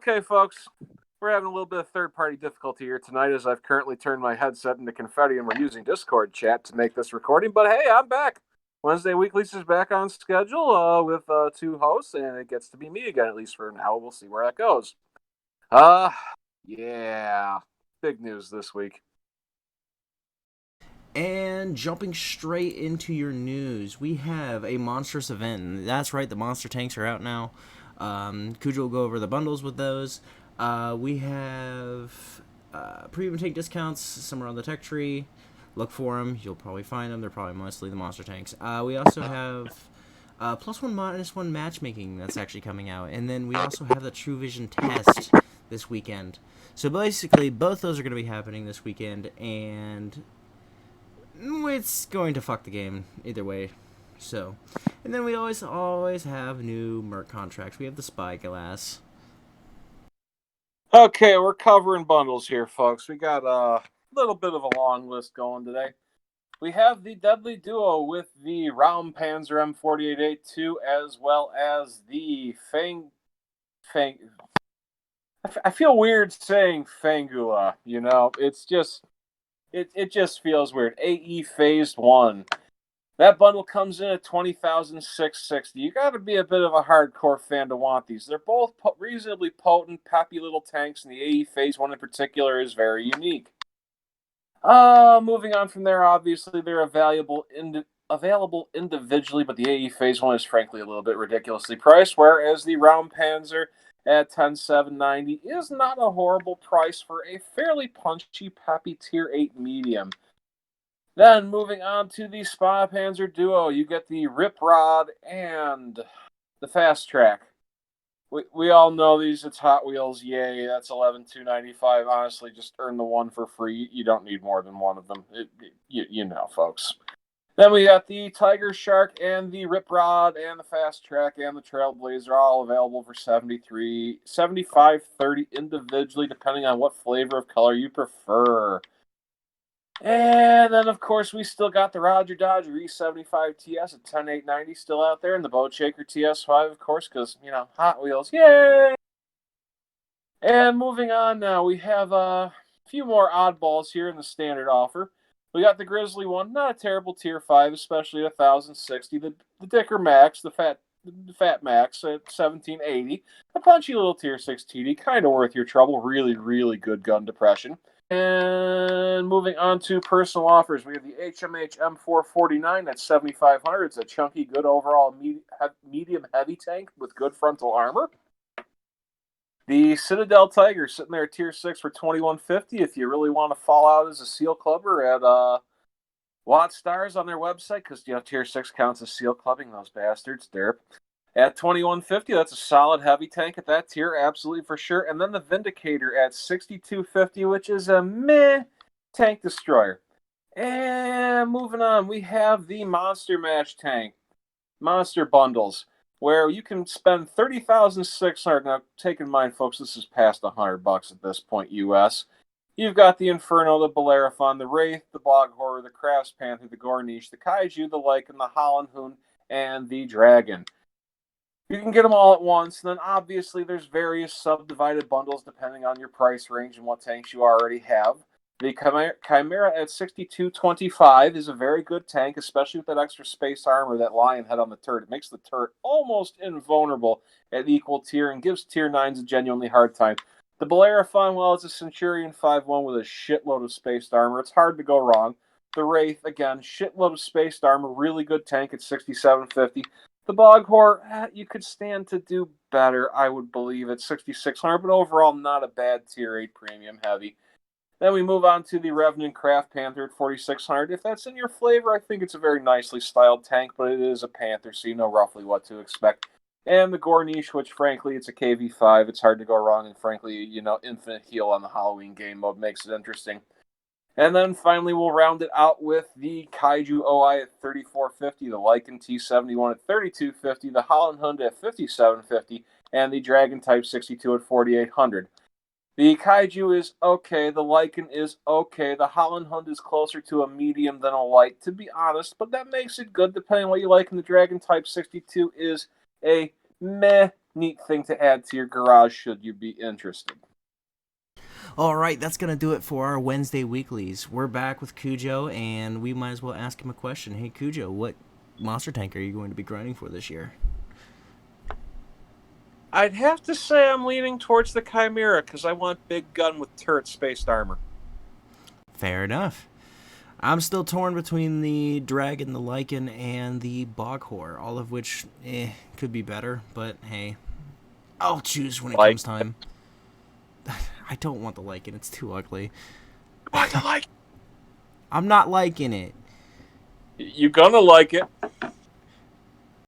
Okay, folks, we're having a little bit of third-party difficulty here tonight as I've currently turned my headset into confetti and we're using Discord chat to make this recording. But hey, I'm back. Wednesday Weeklies is back on schedule with two hosts, and it gets to be me again, at least for now. We'll see where that goes. Uh, yeah, big news this week. And jumping straight into your news, we have a monstrous event. That's right, the monster tanks are out now. Cujo will go over the bundles with those. We have premium tank discounts somewhere on the tech tree. Look for them. You'll probably find them. They're probably mostly the monster tanks. We also have +1 -1 matchmaking that's actually coming out. And then we also have the True Vision test this weekend. So basically, both those are going to be happening this weekend. And it's going to fuck the game either way. So, and then we always have new merc contracts. We have the Spyglass. Okay, we're covering bundles here, folks. We got a little bit of a long list going today. We have the Deadly Duo with the Raumpanzer M48A2 as well as the Fang. I feel weird saying Fangula, you know? It's just it just feels weird. AE Phased 1. That bundle comes in at $20,660. You got to be a bit of a hardcore fan to want these. They're both reasonably potent, peppy little tanks, and the AE Phase 1 in particular is very unique. Moving on from there, obviously they're available individually, but the AE Phase 1 is frankly a little bit ridiculously priced, whereas the Raumpanzer at $10,790 is not a horrible price for a fairly punchy, peppy Tier 8 medium. Then, moving on to the Spa-Panzer Duo, you get the Rip Rod and the Fast Track. We all know these, it's Hot Wheels, yay, that's $11,295. Honestly, just earn the one for free. You don't need more than one of them. You know, folks. Then we got the Tiger Shark and the Rip Rod and the Fast Track and the Trailblazer, all available for $75.30 individually, depending on what flavor of color you prefer. And then, of course, we still got the Roger Dodger E75 TS at $10,890 still out there, and the Boat Shaker TS5, of course, because, you know, Hot Wheels, yay! And moving on now, we have a few more oddballs here in the standard offer. We got the Grizzly one, not a terrible Tier 5, especially at $1,060. The Dicker Max, the Fat Max at $1,780. A punchy little Tier 6 TD, kind of worth your trouble. Really, really good gun depression. And moving on to personal offers, we have the HMH M449 at $7,500. It's a chunky, good overall medium heavy tank with good frontal armor. The Citadel Tiger sitting there at Tier 6 for $2,150. If you really want to fall out as a Seal Clubber at WOT Stars on their website, because, you know, Tier 6 counts as Seal Clubbing, those bastards, derp. At $2,150, that's a solid heavy tank at that tier, absolutely for sure. And then the Vindicator at $6,250, which is a meh tank destroyer. And moving on, we have the Monster Mash tank, Monster Bundles, where you can spend $30,600. Now, take in mind, folks, this is past $100 at this point, US. You've got the Inferno, the Bellerophon, the Wraith, the Bog Horror, the Crafts Panther, the Gorniche, the Kaiju, the Lycan, the Holland Hoon, and the Dragon. You can get them all at once, and then obviously there's various subdivided bundles depending on your price range and what tanks you already have. The Chimera at $6,225 is a very good tank, especially with that extra space armor, that lion head on the turret. It makes the turret almost invulnerable at equal tier and gives Tier 9s a genuinely hard time. The Bellerophon, well, it's a Centurion 5-1 with a shitload of spaced armor. It's hard to go wrong. The Wraith, again, shitload of spaced armor, really good tank at $6,750. The Bog Horror, you could stand to do better, I would believe, at $6,600, but overall not a bad Tier 8 premium heavy. Then we move on to the Revenant Craft Panther at $4,600. If that's in your flavor, I think it's a very nicely styled tank, but it is a Panther, so you know roughly what to expect. And the Gorniche, which frankly, it's a KV5. It's hard to go wrong, and frankly, you know, infinite heal on the Halloween game mode makes it interesting. And then finally, we'll round it out with the Kaiju OI at $3,450, the Lycan T71 at $3,250, the Holland Hund at $5,750, and the Dragon Type 62 at $4,800. The Kaiju is okay, the Lycan is okay, the Holland Hund is closer to a medium than a light, to be honest, but that makes it good depending on what you like, and the Dragon Type 62 is a meh neat thing to add to your garage should you be interested. All right, that's going to do it for our Wednesday weeklies. We're back with Cujo, and we might as well ask him a question. Hey, Cujo, what monster tank are you going to be grinding for this year? I'd have to say I'm leaning towards the Chimera because I want big gun with turret-spaced armor. Fair enough. I'm still torn between the Dragon, the Lycan, and the Boghor, all of which could be better, but hey, I'll choose when it comes time. I don't want the Lycan, it's too ugly. I want the Lycan. I'm not liking it. You're gonna like it.